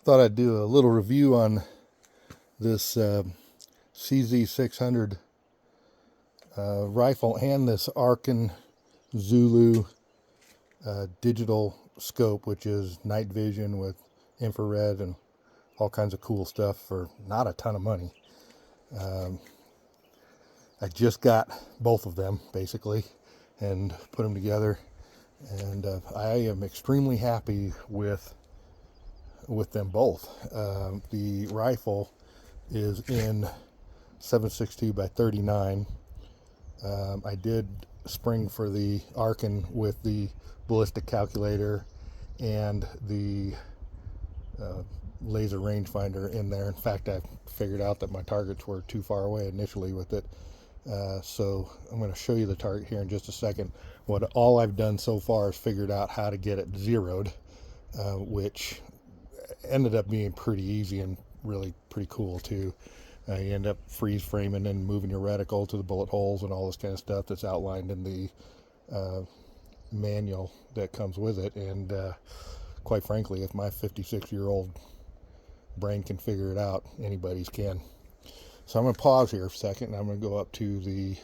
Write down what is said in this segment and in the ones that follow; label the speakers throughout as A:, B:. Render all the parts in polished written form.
A: Thought I'd do a little review on this CZ600 rifle and this Arken Zulu digital scope, which is night vision with infrared and all kinds of cool stuff for not a ton of money. I just got both of them basically and put them together, and I am extremely happy with them both. The rifle is in 7.62 by 39. I did spring for the Arken with the ballistic calculator and the laser rangefinder in there. In fact, I figured out that my targets were too far away initially with it. So I'm going to show you the target here in just a second. All I've done so far is figured out how to get it zeroed, which ended up being pretty easy and really pretty cool too. You end up freeze framing and moving your reticle to the bullet holes and all this kind of stuff that's outlined in the manual that comes with it. And quite frankly, if my 56-year-old brain can figure it out, anybody's can. So I'm going to pause here for a second, and I'm going to go up to the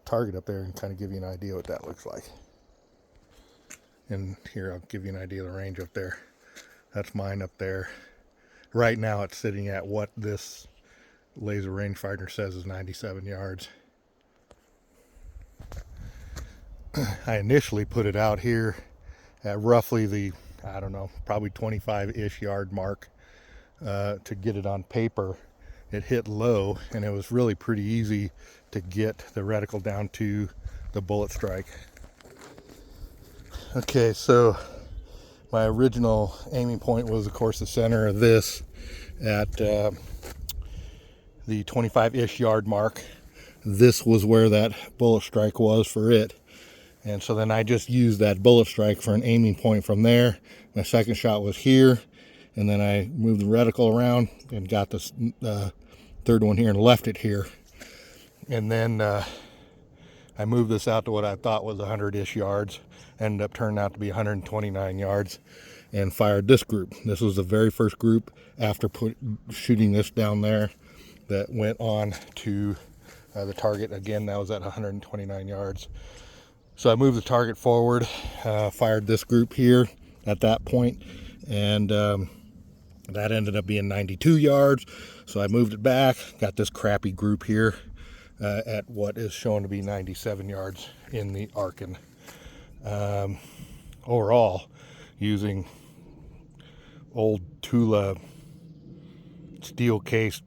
A: target up there and kind of give you an idea what that looks like. And here I'll give you an idea of the range up there. That's mine up there. Right now it's sitting at what this laser rangefinder says is 97 yards. I initially put it out here at roughly the, I don't know, probably 25-ish yard mark to get it on paper. It hit low, and it was really pretty easy to get the reticle down to the bullet strike. Okay, so my original aiming point was, of course, the center of this at the 25-ish yard mark. This was where that bullet strike was for it. And so then I just used that bullet strike for an aiming point from there. My second shot was here, and then I moved the reticle around and got this third one here and left it here. And then I moved this out to what I thought was 100-ish yards. Ended up turning out to be 129 yards, and fired this group. This was the very first group after shooting this down there that went on to the target. Again, that was at 129 yards. So I moved the target forward, fired this group here at that point, and that ended up being 92 yards. So I moved it back, got this crappy group here at what is shown to be 97 yards in the Arken. Overall, using old Tula steel case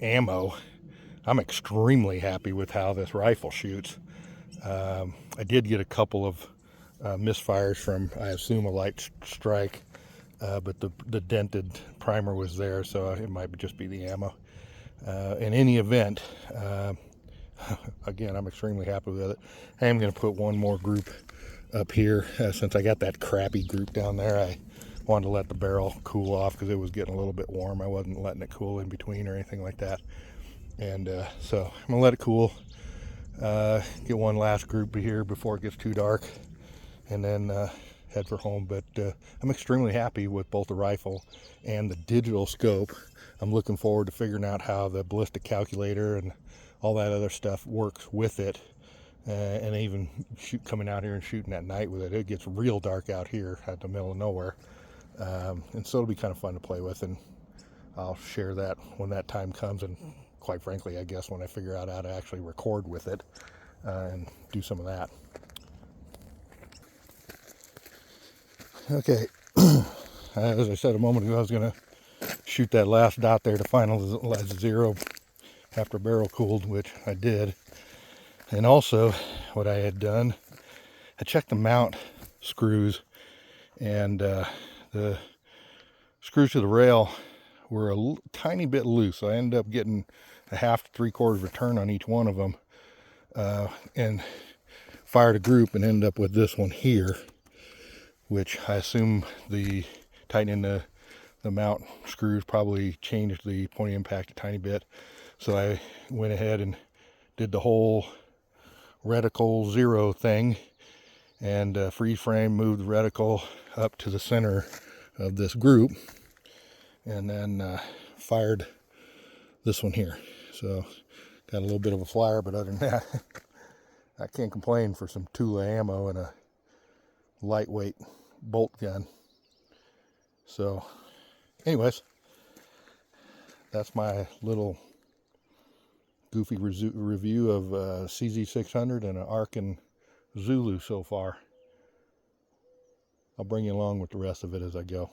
A: ammo, I'm extremely happy with how this rifle shoots. I did get a couple of misfires from, I assume, a light strike, but the dented primer was there, so it might just be the ammo. In any event, again, I'm extremely happy with it. I am going to put one more group up here. Since I got that crappy group down there, I wanted to let the barrel cool off because it was getting a little bit warm. I wasn't letting it cool in between or anything like that. And so I'm going to let it cool. Get one last group here before it gets too dark, and then head for home. But I'm extremely happy with both the rifle and the digital scope. I'm looking forward to figuring out how the ballistic calculator and all that other stuff works with it, and even coming out here and shooting at night with it. It gets real dark out here at the middle of nowhere, and so it'll be kind of fun to play with, and I'll share that when that time comes, and quite frankly, I guess when I figure out how to actually record with it and do some of that. Okay, as I said a moment ago, I was going to shoot that last dot there to finalize zero after barrel cooled, which I did. And also, what I had done, I checked the mount screws, and the screws to the rail were a tiny bit loose. So I ended up getting a 1/2 to 3/4 return on each one of them, and fired a group and ended up with this one here, which I assume the tightening the mount screws probably changed the point of impact a tiny bit. So I went ahead and did the whole reticle zero thing, and freeze frame, moved the reticle up to the center of this group, and then fired this one here. So got a little bit of a flyer, but other than that, I can't complain for some Tula ammo and a lightweight bolt gun. So anyways, that's my little goofy review of CZ600 and an Arken Zulus so far. I'll bring you along with the rest of it as I go.